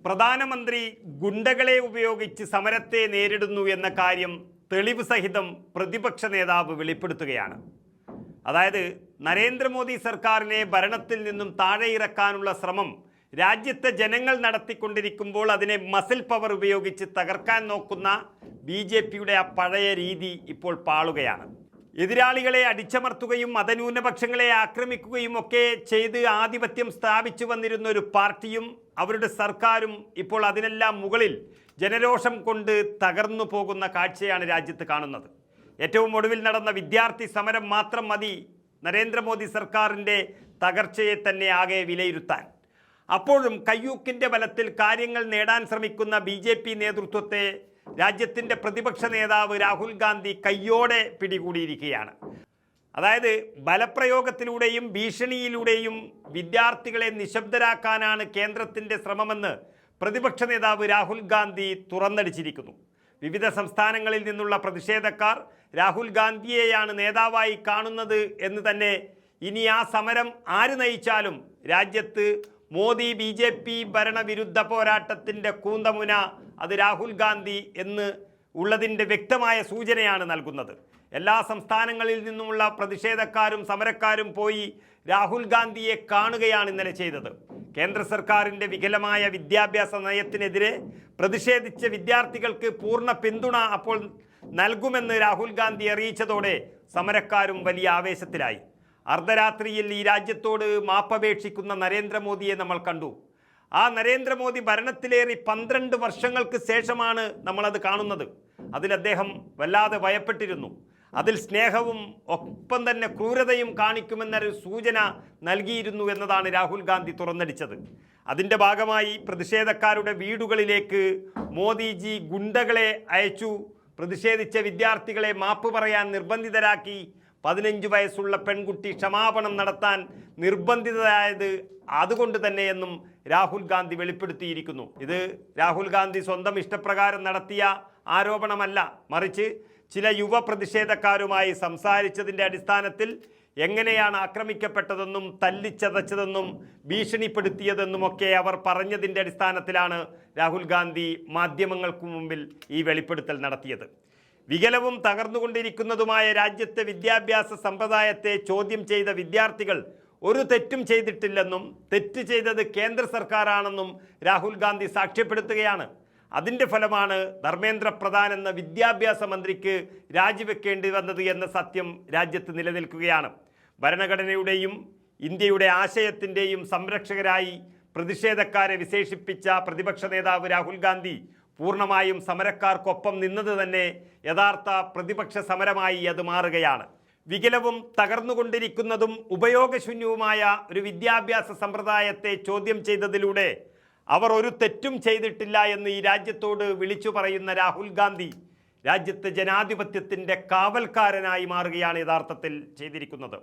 പ്രധാനമന്ത്രി ഗുണ്ടകളെ ഉപയോഗിച്ച് സമരത്തെ നേരിടുന്നു എന്ന കാര്യം തെളിവ് സഹിതം പ്രതിപക്ഷ നേതാവ് വെളിപ്പെടുത്തുകയാണ്. അതായത് നരേന്ദ്രമോദി സർക്കാരിനെ ഭരണത്തിൽ നിന്നും താഴെ ഇറക്കാനുള്ള ശ്രമം രാജ്യത്തെ ജനങ്ങൾ നടത്തിക്കൊണ്ടിരിക്കുമ്പോൾ അതിനെ മസിൽ പവർ ഉപയോഗിച്ച് തകർക്കാൻ നോക്കുന്ന BJPയുടെ ആ പഴയ രീതി ഇപ്പോൾ പാളുകയാണ്. എതിരാളികളെ അടിച്ചമർത്തുകയും മതന്യൂനപക്ഷങ്ങളെ ആക്രമിക്കുകയും ഒക്കെ ചെയ്ത് ആധിപത്യം സ്ഥാപിച്ചു വന്നിരുന്ന ഒരു പാർട്ടിയും അവരുടെ സർക്കാരും ഇപ്പോൾ അതിനെല്ലാം മുകളിൽ ജനരോഷം കൊണ്ട് തകർന്നു പോകുന്ന കാഴ്ചയാണ് രാജ്യത്ത് കാണുന്നത്. ഏറ്റവും ഒടുവിൽ നടന്ന വിദ്യാർത്ഥി സമരം മാത്രം മതി നരേന്ദ്രമോദി സർക്കാരിൻ്റെ തകർച്ചയെ തന്നെ ആകെ വിലയിരുത്താൻ. അപ്പോഴും കയ്യൂക്കിൻ്റെ ബലത്തിൽ കാര്യങ്ങൾ നേടാൻ ശ്രമിക്കുന്ന BJP നേതൃത്വത്തെ രാജ്യത്തിൻ്റെ പ്രതിപക്ഷ നേതാവ് രാഹുൽ ഗാന്ധി കയ്യോടെ പിടികൂടിയിരിക്കുകയാണ്. അതായത് ബലപ്രയോഗത്തിലൂടെയും ഭീഷണിയിലൂടെയും വിദ്യാർത്ഥികളെ നിശബ്ദരാക്കാനാണ് കേന്ദ്രത്തിൻ്റെ ശ്രമമെന്ന് പ്രതിപക്ഷ നേതാവ് രാഹുൽ ഗാന്ധി തുറന്നടിച്ചിരിക്കുന്നു. വിവിധ സംസ്ഥാനങ്ങളിൽ നിന്നുള്ള പ്രതിഷേധക്കാർ രാഹുൽ ഗാന്ധിയെയാണ് നേതാവായി കാണുന്നത് എന്ന് തന്നെ ഇനി ആ സമരം ആര് നയിച്ചാലും രാജ്യത്ത് മോദി BJP ഭരണവിരുദ്ധ പോരാട്ടത്തിൻ്റെ കൂന്തമുന അത് രാഹുൽ ഗാന്ധി എന്ന് ഉള്ളതിൻ്റെ വ്യക്തമായ സൂചനയാണ് നൽകുന്നത്. എല്ലാ സംസ്ഥാനങ്ങളിൽ നിന്നുമുള്ള പ്രതിഷേധക്കാരും സമരക്കാരും പോയി രാഹുൽ ഗാന്ധിയെ കാണുകയാണ് ഇന്നലെ ചെയ്തത്. കേന്ദ്ര സർക്കാരിൻ്റെ വികലമായ വിദ്യാഭ്യാസ നയത്തിനെതിരെ പ്രതിഷേധിച്ച വിദ്യാർത്ഥികൾക്ക് പൂർണ്ണ പിന്തുണ അപ്പോൾ നൽകുമെന്ന് രാഹുൽ ഗാന്ധി അറിയിച്ചതോടെ സമരക്കാരും വലിയ ആവേശത്തിലായി. അർദ്ധരാത്രിയിൽ ഈ രാജ്യത്തോട് മാപ്പപേക്ഷിക്കുന്ന നരേന്ദ്രമോദിയെ നമ്മൾ കണ്ടു. ആ നരേന്ദ്രമോദി ഭരണത്തിലേറി 12 വർഷങ്ങൾക്ക് ശേഷമാണ് നമ്മളത് കാണുന്നത്. അതിൽ അദ്ദേഹം വല്ലാതെ ഭയപ്പെട്ടിരുന്നു. അതിൽ സ്നേഹവും ഒപ്പം തന്നെ ക്രൂരതയും കാണിക്കുമെന്നൊരു സൂചന നൽകിയിരുന്നു എന്നതാണ് രാഹുൽ ഗാന്ധി തുറന്നടിച്ചത്. അതിൻ്റെ ഭാഗമായി പ്രതിഷേധക്കാരുടെ വീടുകളിലേക്ക് മോദിജി ഗുണ്ടകളെ അയച്ചു. പ്രതിഷേധിച്ച വിദ്യാർത്ഥികളെ മാപ്പ് പറയാൻ നിർബന്ധിതരാക്കി. 15 വയസ്സുള്ള പെൺകുട്ടി ക്ഷമാപണം നടത്താൻ നിർബന്ധിതരായത് അതുകൊണ്ട് തന്നെയെന്നും രാഹുൽ ഗാന്ധി വെളിപ്പെടുത്തിയിരിക്കുന്നു. ഇത് രാഹുൽ ഗാന്ധി സ്വന്തം ഇഷ്ടപ്രകാരം നടത്തിയ ആരോപണമല്ല, മറിച്ച് ചില യുവ പ്രതിഷേധക്കാരുമായി സംസാരിച്ചതിൻ്റെ അടിസ്ഥാനത്തിൽ എങ്ങനെയാണ് ആക്രമിക്കപ്പെട്ടതെന്നും തല്ലിച്ചതച്ചതെന്നും ഭീഷണിപ്പെടുത്തിയതെന്നുമൊക്കെ അവർ പറഞ്ഞതിൻ്റെ അടിസ്ഥാനത്തിലാണ് രാഹുൽ ഗാന്ധി മാധ്യമങ്ങൾക്ക് മുമ്പിൽ ഈ വെളിപ്പെടുത്തൽ നടത്തിയത്. വികലവും തകർന്നുകൊണ്ടിരിക്കുന്നതുമായ രാജ്യത്തെ വിദ്യാഭ്യാസ സമ്പ്രദായത്തെ ചോദ്യം ചെയ്ത വിദ്യാർത്ഥികൾ ഒരു തെറ്റും ചെയ്തിട്ടില്ലെന്നും തെറ്റ് ചെയ്തത് കേന്ദ്ര സർക്കാരാണെന്നും രാഹുൽ ഗാന്ധി സാക്ഷ്യപ്പെടുത്തുകയാണ്. അതിൻ്റെ ഫലമാണ് ധർമ്മേന്ദ്ര പ്രധാൻ എന്ന വിദ്യാഭ്യാസ മന്ത്രിക്ക് രാജിവെക്കേണ്ടി വന്നത് എന്ന സത്യം രാജ്യത്ത് നിലനിൽക്കുകയാണ്. ഭരണഘടനയുടെയും ഇന്ത്യയുടെ ആശയത്തിൻ്റെയും സംരക്ഷകരായി പ്രതിഷേധക്കാരെ വിശേഷിപ്പിച്ച പ്രതിപക്ഷ നേതാവ് രാഹുൽ ഗാന്ധി പൂർണ്ണമായും സമരക്കാർക്കൊപ്പം നിന്നത് തന്നെ യഥാർത്ഥ പ്രതിപക്ഷ സമരമായി അത് മാറുകയാണ്. വികലവും തകർന്നുകൊണ്ടിരിക്കുന്നതും ഉപയോഗശൂന്യവുമായ ഒരു വിദ്യാഭ്യാസ സമ്പ്രദായത്തെ ചോദ്യം ചെയ്തതിലൂടെ അവർ ഒരു തെറ്റും ചെയ്തിട്ടില്ല എന്ന് ഈ രാജ്യത്തോട് വിളിച്ചു പറയുന്ന രാഹുൽ ഗാന്ധി രാജ്യത്തെ ജനാധിപത്യത്തിൻ്റെ കാവൽക്കാരനായി മാറുകയാണ് യഥാർത്ഥത്തിൽ ചെയ്തിരിക്കുന്നത്.